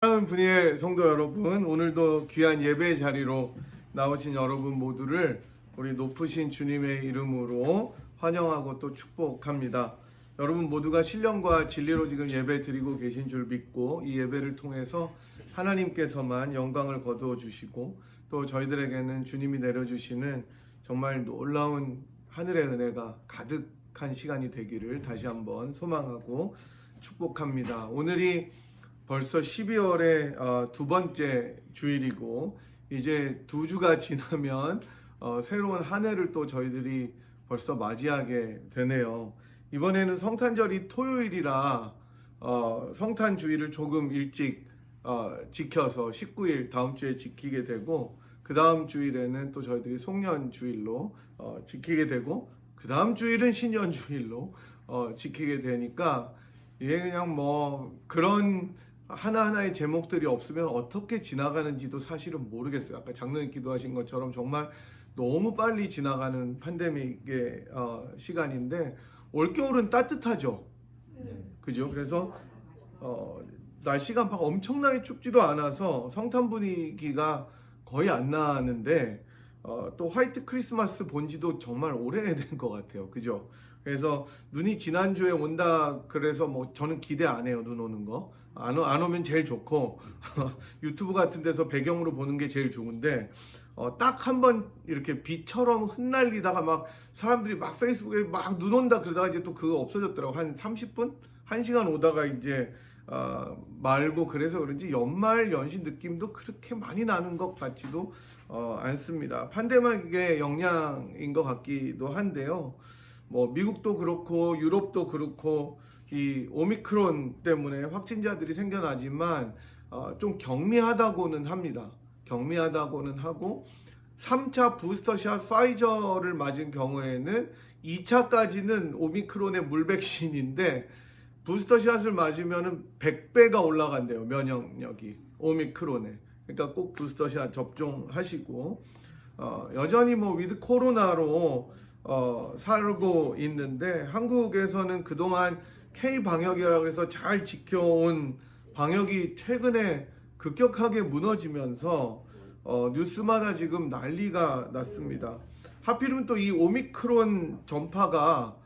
사랑하는 분의 성도 여러분, 오늘도 귀한 예배 자리로 나오신 여러분 모두를 우리 높으신 주님의 이름으로 환영하고 또 축복합니다. 여러분 모두가 신령과 진리로 지금 예배 드리고 계신 줄 믿고 이 예배를 통해서 하나님께서만 영광을 거두어 주시고 또 저희들에게는 주님이 내려주시는 정말 놀라운 하늘의 은혜가 가득한 시간이 되기를 다시 한번 소망하고 축복합니다. 오늘이 벌써 12월의 두 번째 주일이고 이제 두 주가 지나면 새로운 한 해를 또 저희들이 벌써 맞이하게 되네요. 이번에는 성탄절이 토요일이라 성탄 주일을 조금 일찍 지켜서 19일 다음 주에 지키게 되고 그 다음 주일에는 또 저희들이 송년 주일로 지키게 되고 그 다음 주일은 신년 주일로 지키게 되니까 이게 그냥 뭐 그런 하나하나의 제목들이 없으면 어떻게 지나가는지도 사실은 모르겠어요. 아까 장로님 기도하신 것처럼 정말 너무 빨리 지나가는 팬데믹의 시간인데 올겨울은 따뜻하죠. 그죠? 그래서 날씨가 막 엄청나게 춥지도 않아서 성탄 분위기가 거의 안 나는데 또 화이트 크리스마스 본 지도 정말 오래된 것 같아요. 그죠? 그래서 눈이 지난주에 온다 그래서 뭐 저는 기대 안 해요. 눈 오는 거. 안 오면 제일 좋고 유튜브 같은 데서 배경으로 보는 게 제일 좋은데 딱 한 번 이렇게 비처럼 흩날리다가 막 사람들이 막 페이스북에 막 눈 온다 그러다가 이제 또 그거 없어졌더라고. 한 30분? 1시간 오다가 이제 말고 그래서 그런지 연말 연시 느낌도 그렇게 많이 나는 것 같지도 않습니다. 팬데믹의 영향인 것 같기도 한데요. 뭐 미국도 그렇고 유럽도 그렇고 이 오미크론 때문에 확진자들이 생겨나지만 좀 경미하다고는 합니다. 경미하다고는 하고 3차 부스터샷 파이저를 맞은 경우에는 2차까지는 오미크론의 물백신인데 부스터샷을 맞으면 100배가 올라간대요. 면역력이 오미크론에. 그러니까 꼭 부스터샷 접종하시고 여전히 뭐 위드 코로나로 살고 있는데 한국에서는 그동안 K-방역이라고 해서 잘 지켜온 방역이 최근에 급격하게 무너지면서 뉴스마다 지금 난리가 났습니다. 하필이면 또 이 오미크론 전파가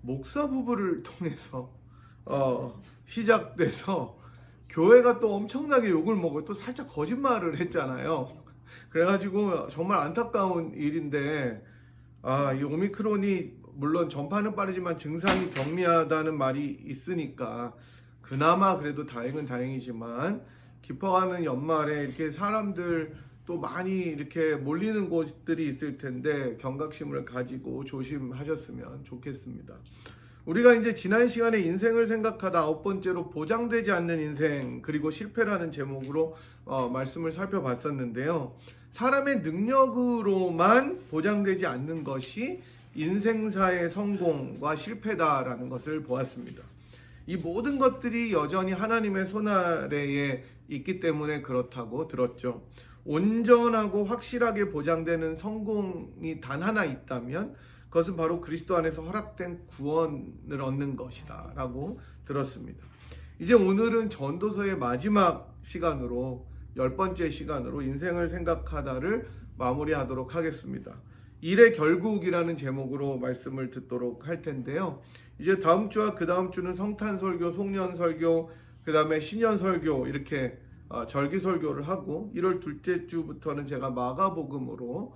목사 부부를 통해서 시작돼서 교회가 또 엄청나게 욕을 먹고 또 살짝 거짓말을 했잖아요. 그래가지고 정말 안타까운 일인데 이 오미크론이 물론 전파는 빠르지만 증상이 경미하다는 말이 있으니까 그나마 그래도 다행은 다행이지만 깊어가는 연말에 이렇게 사람들 또 많이 이렇게 몰리는 곳들이 있을 텐데 경각심을 가지고 조심하셨으면 좋겠습니다. 우리가 이제 지난 시간에 인생을 생각하다 9번째로 보장되지 않는 인생 그리고 실패라는 제목으로 말씀을 살펴봤었는데요. 사람의 능력으로만 보장되지 않는 것이 인생사의 성공과 실패다라는 것을 보았습니다. 이 모든 것들이 여전히 하나님의 손아래에 있기 때문에 그렇다고 들었죠. 온전하고 확실하게 보장되는 성공이 단 하나 있다면 그것은 바로 그리스도 안에서 허락된 구원을 얻는 것이다 라고 들었습니다. 이제 오늘은 전도서의 마지막 시간으로 10번째 시간으로 인생을 생각하다를 마무리하도록 하겠습니다. 일의 결국이라는 제목으로 말씀을 듣도록 할 텐데요. 이제 다음 주와 그 다음 주는 성탄 설교, 송년 설교, 그 다음에 신년 설교 이렇게 절기 설교를 하고 1월 둘째 주부터는 제가 마가복음으로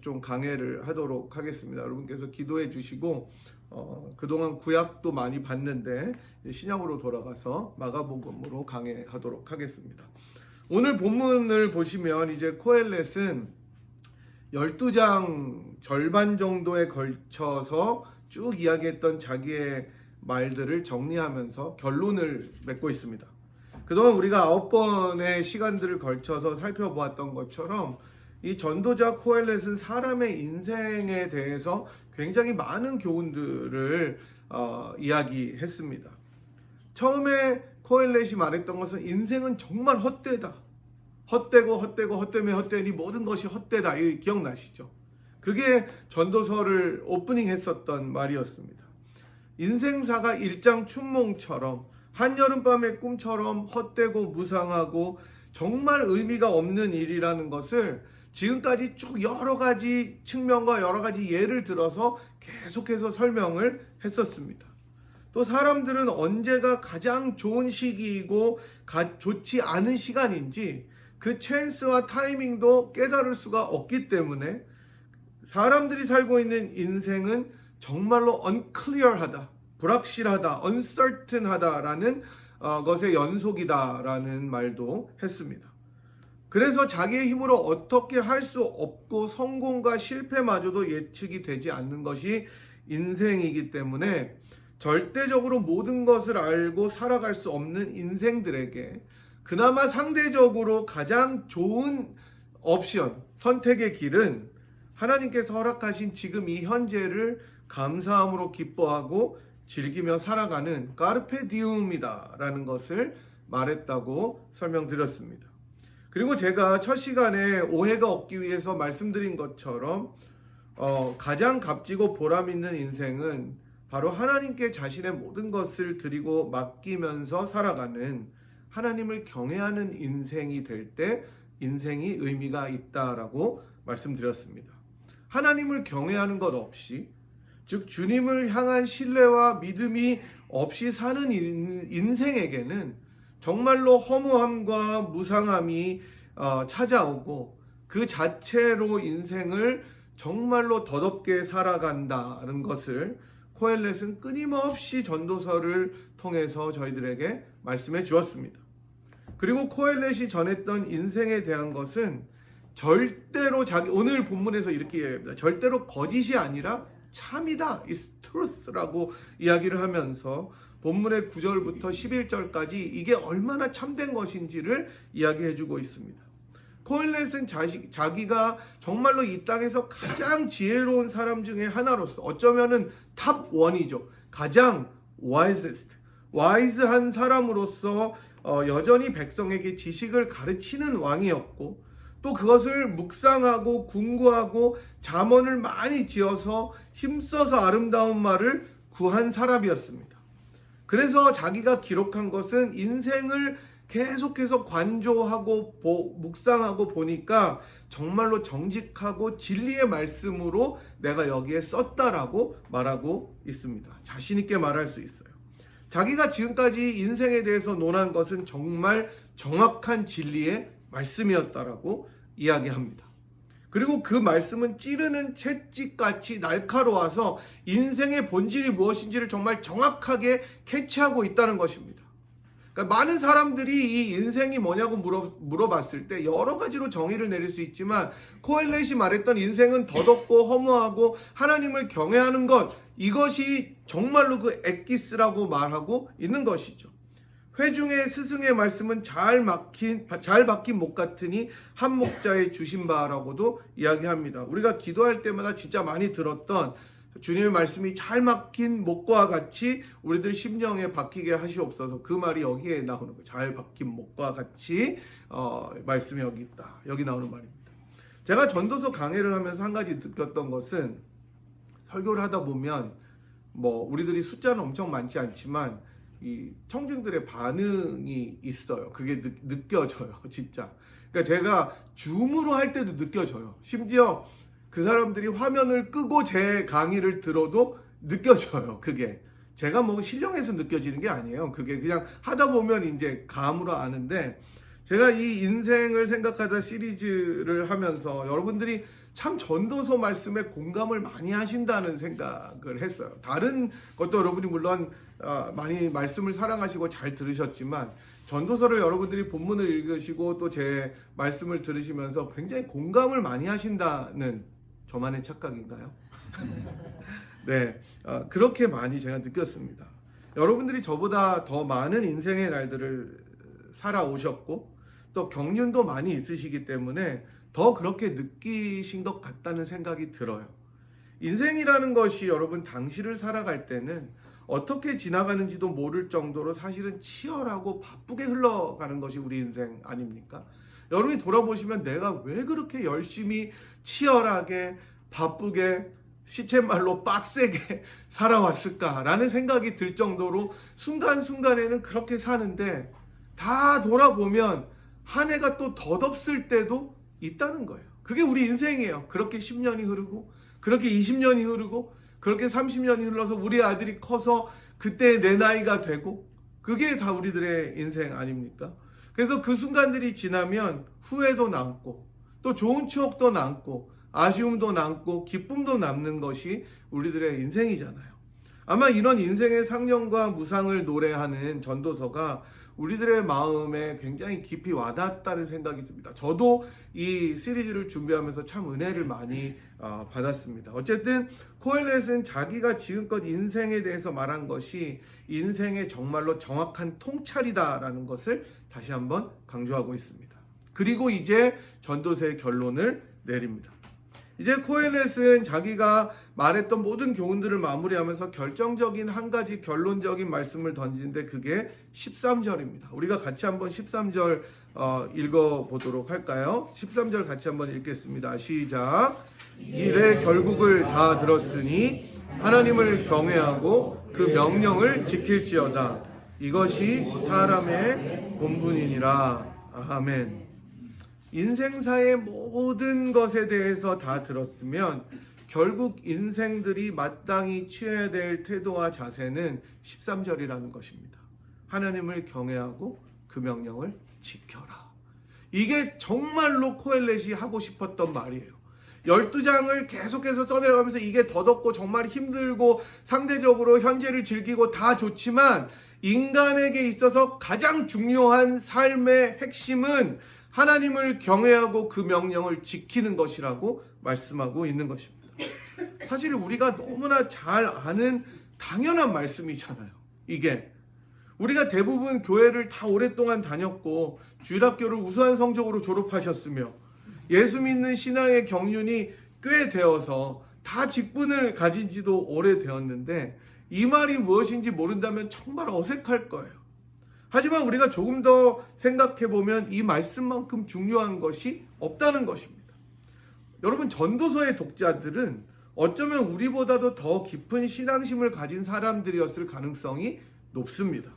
좀 강해를 하도록 하겠습니다. 여러분께서 기도해 주시고 그동안 구약도 많이 봤는데 신약으로 돌아가서 마가복음으로 강해하도록 하겠습니다. 오늘 본문을 보시면 이제 코엘렛은 12장 절반 정도에 걸쳐서 쭉 이야기했던 자기의 말들을 정리하면서 결론을 맺고 있습니다. 그동안 우리가 9번의 시간들을 걸쳐서 살펴보았던 것처럼 이 전도자 코엘렛은 사람의 인생에 대해서 굉장히 많은 교훈들을 이야기했습니다. 처음에 코엘렛이 말했던 것은 인생은 정말 헛되다. 헛되면 헛되니 모든 것이 헛되다. 이 기억나시죠? 그게 전도서를 오프닝 했었던 말이었습니다. 인생사가 일장 춘몽처럼 한여름밤의 꿈처럼 헛되고 무상하고 정말 의미가 없는 일이라는 것을 지금까지 쭉 여러 가지 측면과 여러 가지 예를 들어서 계속해서 설명을 했었습니다. 또 사람들은 언제가 가장 좋은 시기이고 좋지 않은 시간인지 그 찬스와 타이밍도 깨달을 수가 없기 때문에 사람들이 살고 있는 인생은 정말로 unclear하다, 불확실하다, uncertain하다라는 것의 연속이다라는 말도 했습니다. 그래서 자기의 힘으로 어떻게 할 수 없고 성공과 실패마저도 예측이 되지 않는 것이 인생이기 때문에 절대적으로 모든 것을 알고 살아갈 수 없는 인생들에게 그나마 상대적으로 가장 좋은 옵션, 선택의 길은 하나님께서 허락하신 지금 이 현재를 감사함으로 기뻐하고 즐기며 살아가는 까르페 디움이다 라는 것을 말했다고 설명드렸습니다. 그리고 제가 첫 시간에 오해가 없기 위해서 말씀드린 것처럼 가장 값지고 보람 있는 인생은 바로 하나님께 자신의 모든 것을 드리고 맡기면서 살아가는 하나님을 경외하는 인생이 될 때 인생이 의미가 있다라고 말씀드렸습니다. 하나님을 경외하는 것 없이, 즉 주님을 향한 신뢰와 믿음이 없이 사는 인생에게는 정말로 허무함과 무상함이 찾아오고 그 자체로 인생을 정말로 덧없게 살아간다는 것을 코엘렛은 끊임없이 전도서를 통해서 저희들에게 말씀해 주었습니다. 그리고 코엘렛이 전했던 인생에 대한 것은 절대로 오늘 본문에서 이렇게 이야기합니다. 절대로 거짓이 아니라 참이다, is truth라고 이야기를 하면서 본문의 9절부터 11절까지 이게 얼마나 참된 것인지를 이야기해주고 있습니다. 코엘렛은 자기가 정말로 이 땅에서 가장 지혜로운 사람 중에 하나로서 어쩌면은 탑 1이죠. 가장 와이즈한 사람으로서 여전히 백성에게 지식을 가르치는 왕이었고 또 그것을 묵상하고 궁구하고 잠언을 많이 지어서 힘써서 아름다운 말을 구한 사람이었습니다. 그래서 자기가 기록한 것은 인생을 계속해서 관조하고 묵상하고 보니까 정말로 정직하고 진리의 말씀으로 내가 여기에 썼다라고 말하고 있습니다. 자신 있게 말할 수 있어요. 자기가 지금까지 인생에 대해서 논한 것은 정말 정확한 진리의 말씀이었다라고 이야기합니다. 그리고 그 말씀은 찌르는 채찍같이 날카로워서 인생의 본질이 무엇인지를 정말 정확하게 캐치하고 있다는 것입니다. 그러니까 많은 사람들이 이 인생이 뭐냐고 물어봤을 때 여러 가지로 정의를 내릴 수 있지만 코엘렛이 말했던 인생은 덧없고 허무하고 하나님을 경외하는 것, 이것이 정말로 그 엑기스라고 말하고 있는 것이죠. 회중의 스승의 말씀은 잘 박힌 목 같으니 한 목자의 주신 바라고도 이야기합니다. 우리가 기도할 때마다 진짜 많이 들었던 주님의 말씀이 잘 박힌 목과 같이 우리들 심령에 박히게 하시옵소서. 그 말이 여기에 나오는 거예요. 잘 박힌 목과 같이 말씀이 여기 있다. 여기 나오는 말입니다. 제가 전도서 강해를 하면서 한 가지 느꼈던 것은 설교를 하다 보면 우리들이 숫자는 엄청 많지 않지만 이 청중들의 반응이 있어요. 그게 느껴져요. 진짜. 그러니까 제가 줌으로 할 때도 느껴져요. 심지어 그 사람들이 화면을 끄고 제 강의를 들어도 느껴져요. 그게 제가 신령해서 느껴지는 게 아니에요. 그게 그냥 하다 보면 이제 감으로 아는데, 제가 이 인생을 생각하다 시리즈를 하면서 여러분들이 참 전도서 말씀에 공감을 많이 하신다는 생각을 했어요. 다른 것도 여러분이 물론 많이 말씀을 사랑하시고 잘 들으셨지만 전도서를 여러분들이 본문을 읽으시고 또 제 말씀을 들으시면서 굉장히 공감을 많이 하신다는 저만의 착각인가요? 네, 그렇게 많이 제가 느꼈습니다. 여러분들이 저보다 더 많은 인생의 날들을 살아오셨고 또 경륜도 많이 있으시기 때문에 더 그렇게 느끼신 것 같다는 생각이 들어요. 인생이라는 것이 여러분 당시를 살아갈 때는 어떻게 지나가는지도 모를 정도로 사실은 치열하고 바쁘게 흘러가는 것이 우리 인생 아닙니까? 여러분이 돌아보시면 내가 왜 그렇게 열심히 치열하게 바쁘게 시쳇말로 빡세게 살아왔을까라는 생각이 들 정도로 순간순간에는 그렇게 사는데 다 돌아보면 한 해가 또 덧없을 때도 있다는 거예요. 그게 우리 인생이에요. 그렇게 10년이 흐르고 그렇게 20년이 흐르고 그렇게 30년이 흘러서 우리 아들이 커서 그때 내 나이가 되고 그게 다 우리들의 인생 아닙니까? 그래서 그 순간들이 지나면 후회도 남고 또 좋은 추억도 남고 아쉬움도 남고 기쁨도 남는 것이 우리들의 인생이잖아요. 아마 이런 인생의 상념과 무상을 노래하는 전도서가 우리들의 마음에 굉장히 깊이 와닿았다는 생각이 듭니다. 저도 이 시리즈를 준비하면서 참 은혜를 많이 받았습니다. 어쨌든 코엘렛은 자기가 지금껏 인생에 대해서 말한 것이 인생의 정말로 정확한 통찰이다라는 것을 다시 한번 강조하고 있습니다. 그리고 이제 전도서의 결론을 내립니다. 이제 코엘렛은 자기가 말했던 모든 교훈들을 마무리하면서 결정적인 한 가지 결론적인 말씀을 던지는데 그게 13절입니다. 우리가 같이 한번 13절 읽어보도록 할까요? 13절 같이 한번 읽겠습니다. 시작. 일의 결국을 다 들었으니 하나님을 경외하고 그 명령을 지킬지어다. 이것이 사람의 본분이니라. 아멘. 인생사의 모든 것에 대해서 다 들었으면 결국 인생들이 마땅히 취해야 될 태도와 자세는 13절이라는 것입니다. 하나님을 경외하고 그 명령을 지켜라. 이게 정말로 코엘렛이 하고 싶었던 말이에요. 12장을 계속해서 써내려가면서 이게 더덥고 정말 힘들고 상대적으로 현재를 즐기고 다 좋지만 인간에게 있어서 가장 중요한 삶의 핵심은 하나님을 경외하고 그 명령을 지키는 것이라고 말씀하고 있는 것입니다. 사실 우리가 너무나 잘 아는 당연한 말씀이잖아요. 이게 우리가 대부분 교회를 다 오랫동안 다녔고 주일학교를 우수한 성적으로 졸업하셨으며 예수 믿는 신앙의 경륜이 꽤 되어서 다 직분을 가진 지도 오래되었는데 이 말이 무엇인지 모른다면 정말 어색할 거예요. 하지만 우리가 조금 더 생각해보면 이 말씀만큼 중요한 것이 없다는 것입니다. 여러분, 전도서의 독자들은 어쩌면 우리보다도 더 깊은 신앙심을 가진 사람들이었을 가능성이 높습니다.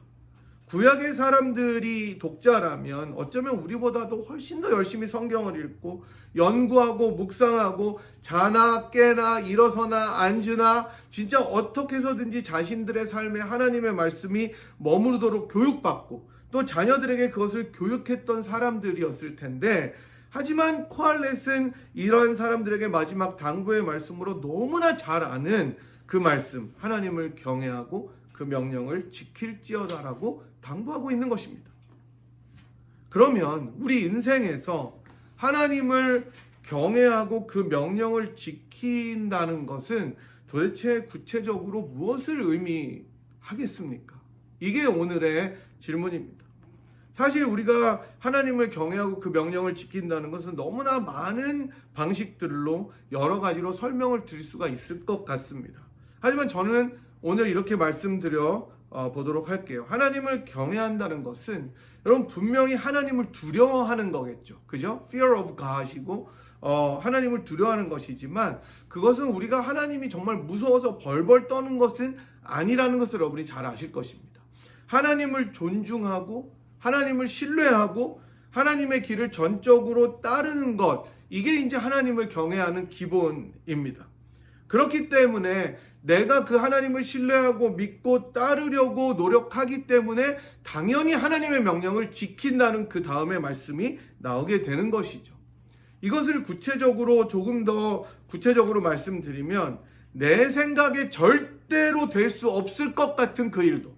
구약의 사람들이 독자라면 어쩌면 우리보다도 훨씬 더 열심히 성경을 읽고 연구하고 묵상하고 자나 깨나 일어서나 앉으나 진짜 어떻게 해서든지 자신들의 삶에 하나님의 말씀이 머무르도록 교육받고 또 자녀들에게 그것을 교육했던 사람들이었을 텐데 하지만 코엘렛은 이런 사람들에게 마지막 당부의 말씀으로 너무나 잘 아는 그 말씀, 하나님을 경외하고 그 명령을 지킬지어다라고 당부하고 있는 것입니다. 그러면 우리 인생에서 하나님을 경외하고 그 명령을 지킨다는 것은 도대체 구체적으로 무엇을 의미하겠습니까? 이게 오늘의 질문입니다. 사실 우리가 하나님을 경외하고 그 명령을 지킨다는 것은 너무나 많은 방식들로 여러 가지로 설명을 드릴 수가 있을 것 같습니다. 하지만 저는 오늘 이렇게 말씀드려 보도록 할게요. 하나님을 경외한다는 것은 여러분 분명히 하나님을 두려워하는 거겠죠. 그죠? Fear of God이고 하나님을 두려워하는 것이지만 그것은 우리가 하나님이 정말 무서워서 벌벌 떠는 것은 아니라는 것을 여러분이 잘 아실 것입니다. 하나님을 존중하고 하나님을 신뢰하고 하나님의 길을 전적으로 따르는 것, 이게 이제 하나님을 경외하는 기본입니다. 그렇기 때문에 내가 그 하나님을 신뢰하고 믿고 따르려고 노력하기 때문에 당연히 하나님의 명령을 지킨다는 그 다음의 말씀이 나오게 되는 것이죠. 이것을 구체적으로 조금 더 구체적으로 말씀드리면 내 생각에 절대로 될 수 없을 것 같은 그 일도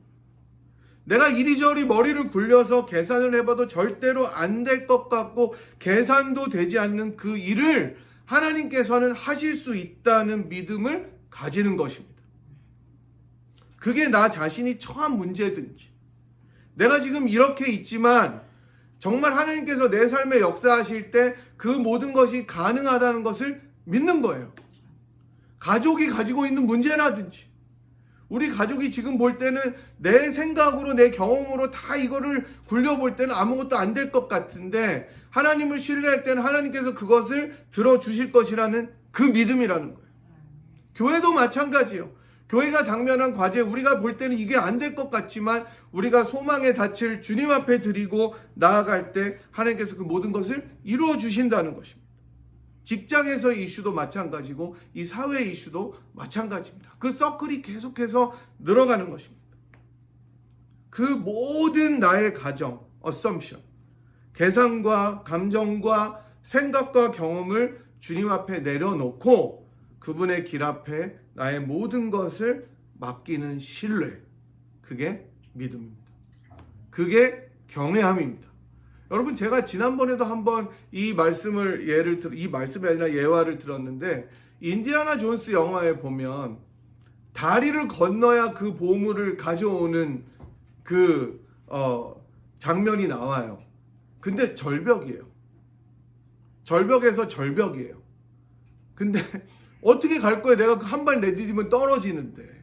내가 이리저리 머리를 굴려서 계산을 해봐도 절대로 안 될 것 같고 계산도 되지 않는 그 일을 하나님께서는 하실 수 있다는 믿음을 가지는 것입니다. 그게 나 자신이 처한 문제든지 내가 지금 이렇게 있지만 정말 하나님께서 내 삶에 역사하실 때 그 모든 것이 가능하다는 것을 믿는 거예요. 가족이 가지고 있는 문제라든지 우리 가족이 지금 볼 때는 내 생각으로 내 경험으로 다 이거를 굴려볼 때는 아무것도 안 될 것 같은데 하나님을 신뢰할 때는 하나님께서 그것을 들어주실 것이라는 그 믿음이라는 거예요. 교회도 마찬가지예요. 교회가 당면한 과제, 우리가 볼 때는 이게 안 될 것 같지만 우리가 소망의 닻을 주님 앞에 드리고 나아갈 때 하나님께서 그 모든 것을 이루어 주신다는 것입니다. 직장에서의 이슈도 마찬가지고 이 사회의 이슈도 마찬가지입니다. 그 서클이 계속해서 늘어가는 것입니다. 그 모든 나의 가정, assumption, 계산과 감정과 생각과 경험을 주님 앞에 내려놓고 그분의 길 앞에 나의 모든 것을 맡기는 신뢰, 그게 믿음입니다. 그게 경외함입니다. 여러분, 제가 지난번에도 한번 이 말씀을 이 말씀이 아니라 예화를 들었는데, 인디아나 존스 영화에 보면 다리를 건너야 그 보물을 가져오는 장면이 나와요. 근데 절벽이에요. 절벽에서 절벽이에요. 근데 어떻게 갈 거야? 내가 한 발 내디디면 떨어지는데.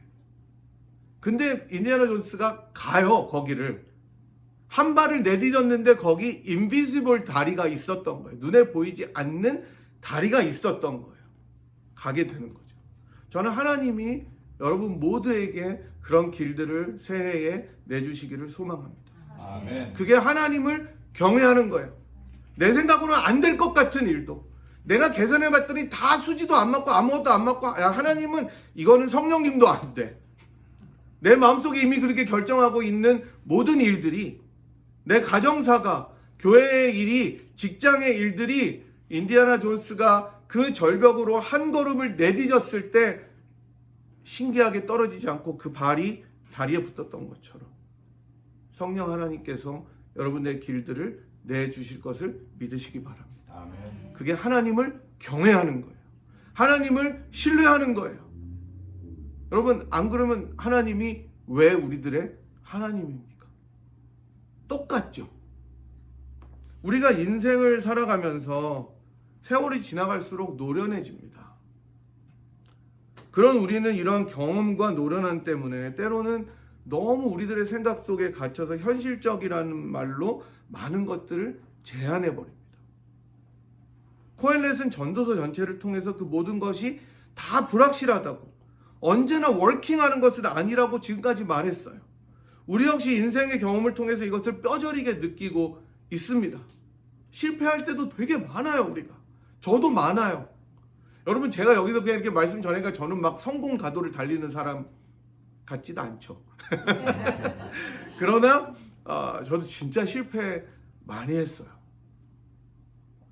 근데 인디아나 존스가 가요, 거기를. 한 발을 내디뎠는데 거기 인비지블 다리가 있었던 거예요. 눈에 보이지 않는 다리가 있었던 거예요. 가게 되는 거죠. 저는 하나님이 여러분 모두에게 그런 길들을 새해에 내주시기를 소망합니다. 아멘. 그게 하나님을 경외하는 거예요. 내 생각으로는 안 될 것 같은 일도, 내가 계산해 봤더니 다 수지도 안 맞고 아무것도 안 맞고, 야, 하나님은 이거는 성령님도 안 돼. 내 마음속에 이미 그렇게 결정하고 있는 모든 일들이, 내 가정사가, 교회의 일이, 직장의 일들이 인디아나 존스가 그 절벽으로 한 걸음을 내디뎠을 때 신기하게 떨어지지 않고 그 발이 다리에 붙었던 것처럼 성령 하나님께서 여러분의 길들을 내주실 것을 믿으시기 바랍니다. 아멘. 그게 하나님을 경외하는 거예요. 하나님을 신뢰하는 거예요. 여러분, 안 그러면 하나님이 왜 우리들의 하나님입니까? 똑같죠. 우리가 인생을 살아가면서 세월이 지나갈수록 노련해집니다. 그런 우리는 이런 경험과 노련함 때문에 때로는 너무 우리들의 생각 속에 갇혀서 현실적이라는 말로 많은 것들을 제한해버립니다. 코엘렛은 전도서 전체를 통해서 그 모든 것이 다 불확실하다고, 언제나 워킹하는 것은 아니라고 지금까지 말했어요. 우리 역시 인생의 경험을 통해서 이것을 뼈저리게 느끼고 있습니다. 실패할 때도 되게 많아요, 우리가. 저도 많아요. 여러분, 제가 여기서 그냥 이렇게 말씀 전하니까 저는 막 성공 가도를 달리는 사람 같지도 않죠. 그러나 저도 진짜 실패 많이 했어요.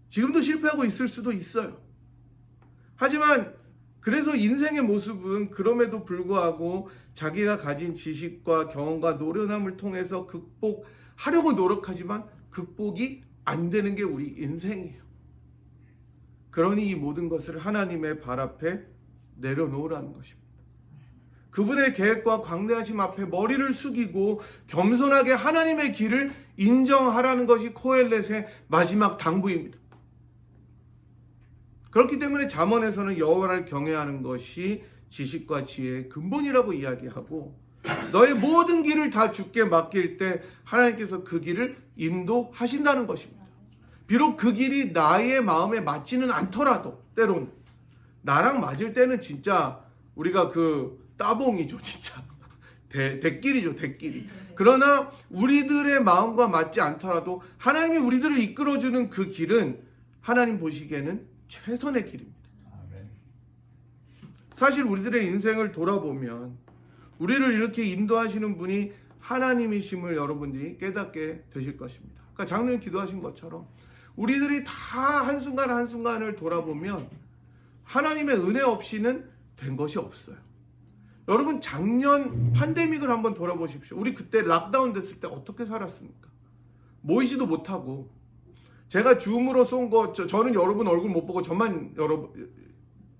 지금도 실패하고 있을 수도 있어요. 하지만 그래서 인생의 모습은 그럼에도 불구하고 자기가 가진 지식과 경험과 노련함을 통해서 극복하려고 노력하지만 극복이 안 되는 게 우리 인생이에요. 그러니 이 모든 것을 하나님의 발 앞에 내려놓으라는 것입니다. 그분의 계획과 광대하심 앞에 머리를 숙이고 겸손하게 하나님의 길을 인정하라는 것이 코엘렛의 마지막 당부입니다. 그렇기 때문에 잠언에서는 여호와를 경외하는 것이 지식과 지혜의 근본이라고 이야기하고, 너의 모든 길을 다 주께 맡길 때 하나님께서 그 길을 인도하신다는 것입니다. 비록 그 길이 나의 마음에 맞지는 않더라도, 때로는 나랑 맞을 때는 진짜 우리가 따봉이죠, 진짜. 대길이죠, 대길이. 그러나 우리들의 마음과 맞지 않더라도 하나님이 우리들을 이끌어주는 그 길은 하나님 보시기에는 최선의 길입니다. 사실 우리들의 인생을 돌아보면 우리를 이렇게 인도하시는 분이 하나님이심을 여러분들이 깨닫게 되실 것입니다. 그러니까 장로님 기도하신 것처럼 우리들이 다 한순간 한순간을 돌아보면 하나님의 은혜 없이는 된 것이 없어요. 여러분, 작년 팬데믹을 한번 돌아보십시오. 우리 그때 락다운 됐을 때 어떻게 살았습니까? 모이지도 못하고, 제가 줌으로 쏜 거, 저는 여러분 얼굴 못 보고 저만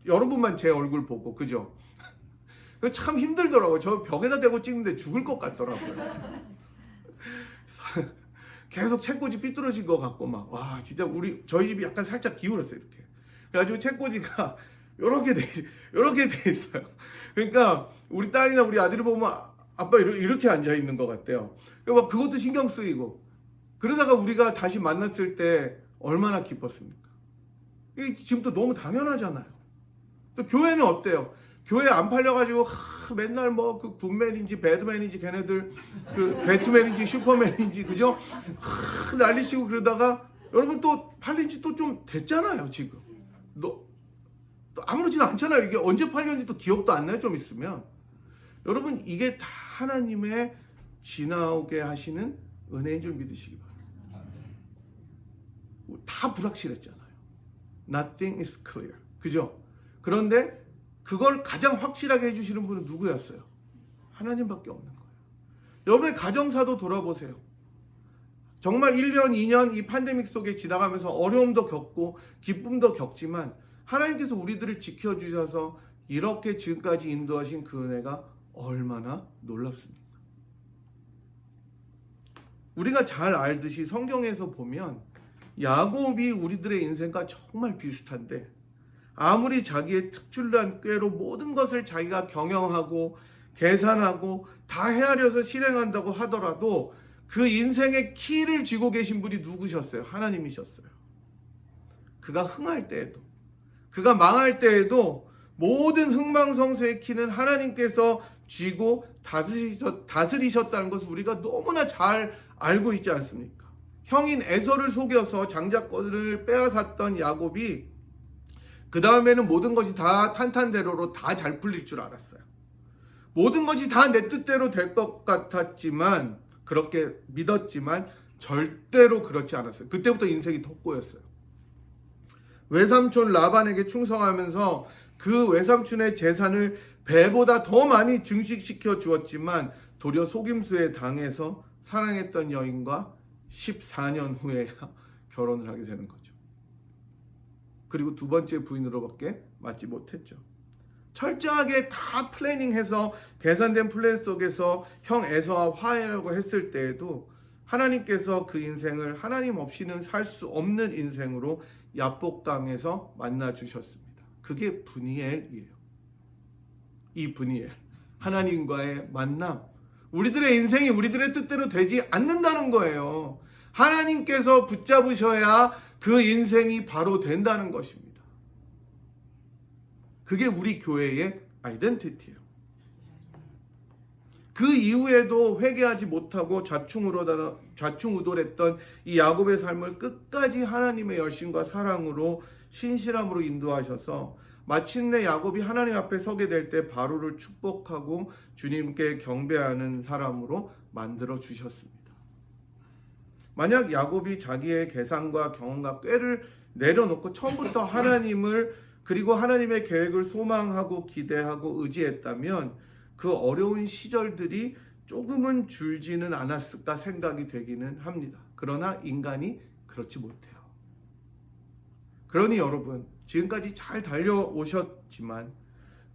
여러분만 제 얼굴 보고, 그죠? 참 힘들더라고요. 저 벽에다 대고 찍는데 죽을 것 같더라고요. 계속 책꽂이 삐뚤어진 것 같고 막, 와, 진짜 저희 집이 약간 살짝 기울었어요, 이렇게. 그래가지고 책꽂이가 요렇게 돼 있어요. 그러니까 우리 딸이나 우리 아들이 보면 아빠 이렇게 앉아 있는 것 같대요. 그러니까 그것도 신경 쓰이고, 그러다가 우리가 다시 만났을 때 얼마나 기뻤습니까? 지금 또 너무 당연하잖아요. 또 교회는 어때요? 교회 안 팔려가지고 맨날 뭐 그 굿맨인지 배드맨인지 걔네들 그 배트맨인지 슈퍼맨인지 그죠? 난리치고 그러다가 여러분 또 팔린 지 또 좀 됐잖아요 지금. 또 아무렇지도 않잖아요. 이게 언제 팔렸는지 또 기억도 안 나요 좀 있으면. 여러분 이게 다 하나님의 지나오게 하시는 은혜인 줄 믿으시기 바랍니다. 다 불확실했잖아요. Nothing is clear. 그죠? 그런데 그걸 가장 확실하게 해주시는 분은 누구였어요? 하나님밖에 없는 거예요. 여러분의 가정사도 돌아보세요. 정말 1년, 2년 이 팬데믹 속에 지나가면서 어려움도 겪고 기쁨도 겪지만 하나님께서 우리들을 지켜주셔서 이렇게 지금까지 인도하신 그 은혜가 얼마나 놀랍습니까? 우리가 잘 알듯이 성경에서 보면 야곱이 우리들의 인생과 정말 비슷한데 아무리 자기의 특출난 꾀로 모든 것을 자기가 경영하고 계산하고 다 헤아려서 실행한다고 하더라도 그 인생의 키를 쥐고 계신 분이 누구셨어요? 하나님이셨어요. 그가 흥할 때에도 그가 망할 때에도 모든 흥망성쇠의 키는 하나님께서 쥐고 다스리셨다는 것을 우리가 너무나 잘 알고 있지 않습니까? 형인 에서를 속여서 장자권을 빼앗았던 야곱이 그 다음에는 모든 것이 다 탄탄대로로 다 잘 풀릴 줄 알았어요. 모든 것이 다 내 뜻대로 될 것 같았지만 그렇게 믿었지만 절대로 그렇지 않았어요. 그때부터 인생이 덕고였어요. 외삼촌 라반에게 충성하면서 그 외삼촌의 재산을 배보다 더 많이 증식시켜 주었지만 도리어 속임수에 당해서 사랑했던 여인과 14년 후에 결혼을 하게 되는 거죠. 그리고 두 번째 부인으로밖에 맞지 못했죠. 철저하게 다 플래닝해서 계산된 플랜 속에서 형 에서와 화해라고 했을 때에도 하나님께서 그 인생을 하나님 없이는 살 수 없는 인생으로 야복강에서 만나주셨습니다. 그게 브니엘이에요. 이 브니엘, 하나님과의 만남. 우리들의 인생이 우리들의 뜻대로 되지 않는다는 거예요. 하나님께서 붙잡으셔야 그 인생이 바로 된다는 것입니다. 그게 우리 교회의 아이덴티티예요. 그 이후에도 회개하지 못하고 좌충우돌했던 이 야곱의 삶을 끝까지 하나님의 열심과 사랑으로 신실함으로 인도하셔서 마침내 야곱이 하나님 앞에 서게 될 때 바로를 축복하고 주님께 경배하는 사람으로 만들어 주셨습니다. 만약 야곱이 자기의 계산과 경험과 꾀를 내려놓고 처음부터 하나님을 그리고 하나님의 계획을 소망하고 기대하고 의지했다면 그 어려운 시절들이 조금은 줄지는 않았을까 생각이 되기는 합니다. 그러나 인간이 그렇지 못해요. 그러니 여러분, 지금까지 잘 달려오셨지만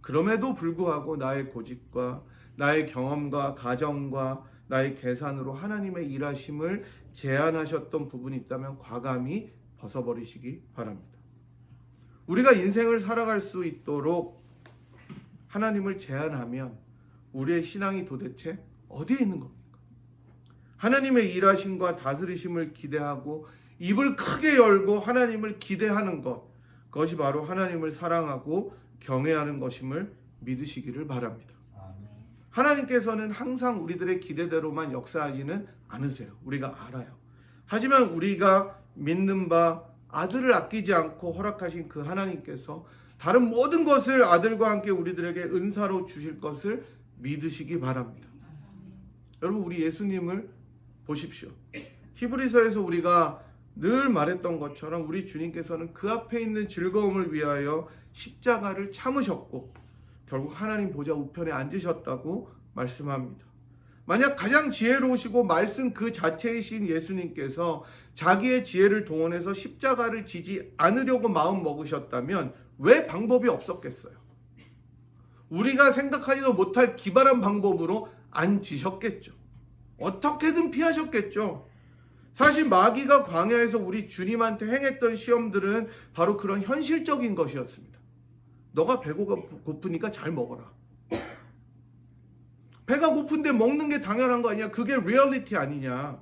그럼에도 불구하고 나의 고집과 나의 경험과 가정과 나의 계산으로 하나님의 일하심을 제한하셨던 부분이 있다면 과감히 벗어버리시기 바랍니다. 우리가 인생을 살아갈 수 있도록 하나님을 제한하면 우리의 신앙이 도대체 어디에 있는 겁니까? 하나님의 일하심과 다스리심을 기대하고 입을 크게 열고 하나님을 기대하는 것, 그것이 바로 하나님을 사랑하고 경외하는 것임을 믿으시기를 바랍니다. 하나님께서는 항상 우리들의 기대대로만 역사하지는 않으세요. 우리가 알아요. 하지만 우리가 믿는 바 아들을 아끼지 않고 허락하신 그 하나님께서 다른 모든 것을 아들과 함께 우리들에게 은사로 주실 것을 믿으시기 바랍니다. 여러분, 우리 예수님을 보십시오. 히브리서에서 우리가 늘 말했던 것처럼 우리 주님께서는 그 앞에 있는 즐거움을 위하여 십자가를 참으셨고 결국 하나님 보좌 우편에 앉으셨다고 말씀합니다. 만약 가장 지혜로우시고 말씀 그 자체이신 예수님께서 자기의 지혜를 동원해서 십자가를 지지 않으려고 마음 먹으셨다면 왜 방법이 없었겠어요? 우리가 생각하지도 못할 기발한 방법으로 안 지셨겠죠. 어떻게든 피하셨겠죠. 사실 마귀가 광야에서 우리 주님한테 행했던 시험들은 바로 그런 현실적인 것이었습니다. 너가 배가 고프니까 잘 먹어라. 배가 고픈데 먹는 게 당연한 거 아니야? 그게 리얼리티 아니냐?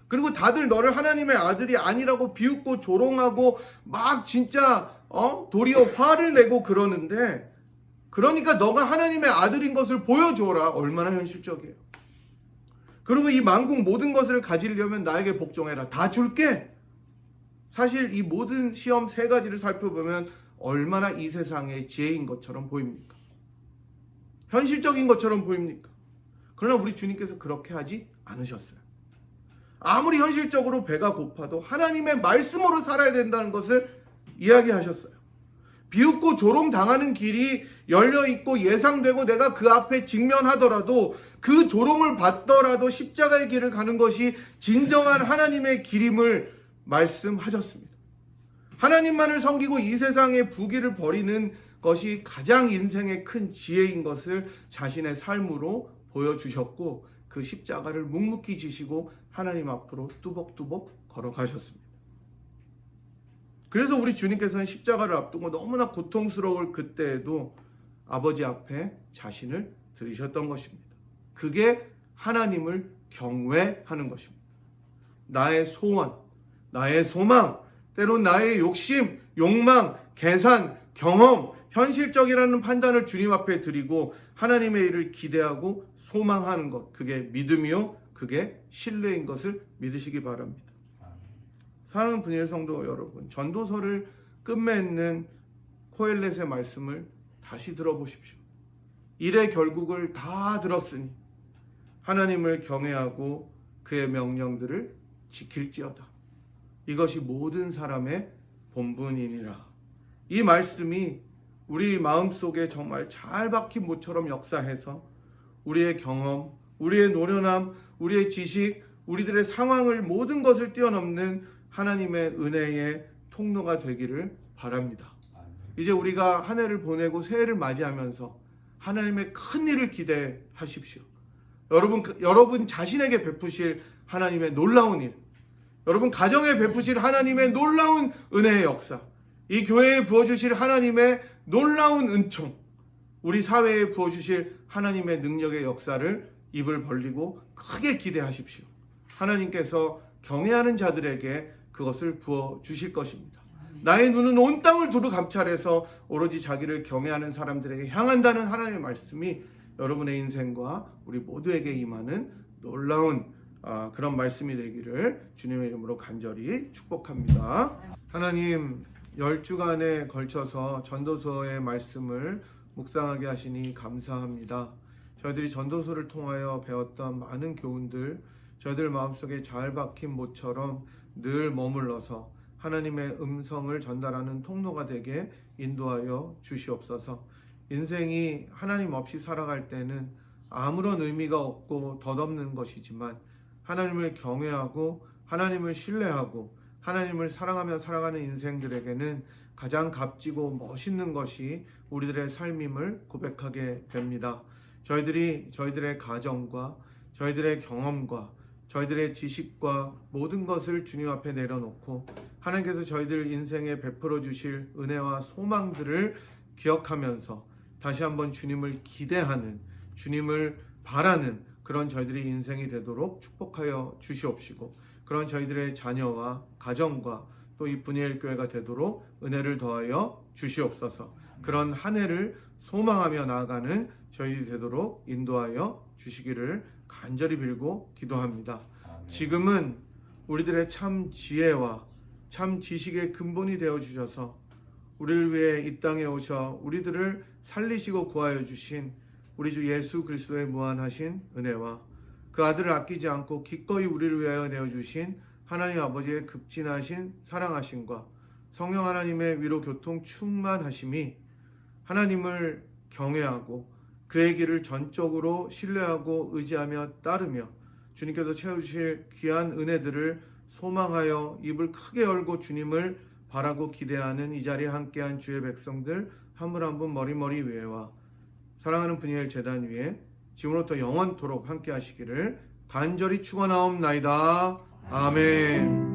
그리고 다들 너를 하나님의 아들이 아니라고 비웃고 조롱하고 막 진짜 도리어 화를 내고 그러는데 그러니까 너가 하나님의 아들인 것을 보여줘라. 얼마나 현실적이에요. 그리고 이 만국 모든 것을 가지려면 나에게 복종해라. 다 줄게. 사실 이 모든 시험 세 가지를 살펴보면 얼마나 이 세상의 지혜인 것처럼 보입니까? 현실적인 것처럼 보입니까? 그러나 우리 주님께서 그렇게 하지 않으셨어요. 아무리 현실적으로 배가 고파도 하나님의 말씀으로 살아야 된다는 것을 이야기하셨어요. 비웃고 조롱당하는 길이 열려있고 예상되고 내가 그 앞에 직면하더라도 그 조롱을 받더라도 십자가의 길을 가는 것이 진정한 하나님의 길임을 말씀하셨습니다. 하나님만을 섬기고 이 세상의 부귀를 버리는 것이 가장 인생의 큰 지혜인 것을 자신의 삶으로 보여주셨고 그 십자가를 묵묵히 지시고 하나님 앞으로 뚜벅뚜벅 걸어가셨습니다. 그래서 우리 주님께서는 십자가를 앞두고 너무나 고통스러울 그때에도 아버지 앞에 자신을 드리셨던 것입니다. 그게 하나님을 경외하는 것입니다. 나의 소원, 나의 소망, 때론 나의 욕심, 욕망, 계산, 경험, 현실적이라는 판단을 주님 앞에 드리고 하나님의 일을 기대하고 소망하는 것, 그게 믿음이요, 그게 신뢰인 것을 믿으시기 바랍니다. 사랑하는 분일 성도 여러분, 전도서를 끝맺는 코엘렛의 말씀을 다시 들어보십시오. 일의 결국을 다 들었으니 하나님을 경외하고 그의 명령들을 지킬지어다. 이것이 모든 사람의 본분이니라. 이 말씀이 우리 마음속에 정말 잘 박힌 모처럼 역사해서 우리의 경험, 우리의 노련함, 우리의 지식, 우리들의 상황을 모든 것을 뛰어넘는 하나님의 은혜의 통로가 되기를 바랍니다. 이제 우리가 한 해를 보내고 새해를 맞이하면서 하나님의 큰 일을 기대하십시오. 여러분 자신에게 베푸실 하나님의 놀라운 일, 여러분 가정에 베푸실 하나님의 놀라운 은혜의 역사, 이 교회에 부어주실 하나님의 놀라운 은총, 우리 사회에 부어주실 하나님의 능력의 역사를 입을 벌리고 크게 기대하십시오. 하나님께서 경외하는 자들에게 그것을 부어주실 것입니다. 나의 눈은 온 땅을 두루 감찰해서 오로지 자기를 경외하는 사람들에게 향한다는 하나님의 말씀이 여러분의 인생과 우리 모두에게 임하는 놀라운 그런 말씀이 되기를 주님의 이름으로 간절히 축복합니다. 하나님, 10주간에 걸쳐서 전도서의 말씀을 묵상하게 하시니 감사합니다. 저희들이 전도서를 통하여 배웠던 많은 교훈들, 저희들 마음속에 잘 박힌 못처럼 늘 머물러서 하나님의 음성을 전달하는 통로가 되게 인도하여 주시옵소서. 인생이 하나님 없이 살아갈 때는 아무런 의미가 없고 덧없는 것이지만 하나님을 경외하고 하나님을 신뢰하고 하나님을 사랑하며 살아가는 인생들에게는 가장 값지고 멋있는 것이 우리들의 삶임을 고백하게 됩니다. 저희들의 가정과 저희들의 경험과 저희들의 지식과 모든 것을 주님 앞에 내려놓고 하나님께서 저희들 인생에 베풀어 주실 은혜와 소망들을 기억하면서 다시 한번 주님을 기대하는, 주님을 바라는 그런 저희들의 인생이 되도록 축복하여 주시옵시고, 그런 저희들의 자녀와 가정과 또 이 분이엘 교회가 되도록 은혜를 더하여 주시옵소서. 그런 한 해를 소망하며 나아가는 저희들이 되도록 인도하여 주시기를 간절히 빌고 기도합니다. 지금은 우리들의 참 지혜와 참 지식의 근본이 되어 주셔서 우리를 위해 이 땅에 오셔 우리들을 살리시고 구하여 주신 우리 주 예수 그리스도의 무한하신 은혜와 그 아들을 아끼지 않고 기꺼이 우리를 위하여 내어주신 하나님 아버지의 극진하신 사랑하심과 성령 하나님의 위로 교통 충만하심이 하나님을 경외하고 그의 길을 전적으로 신뢰하고 의지하며 따르며 주님께서 채우실 귀한 은혜들을 소망하여 입을 크게 열고 주님을 바라고 기대하는 이 자리에 함께한 주의 백성들 한 분 한 분 머리머리 위에와 사랑하는 분이엘 제단 위에 지금부터 영원토록 함께 하시기를 간절히 축원하옵나이다. 아멘.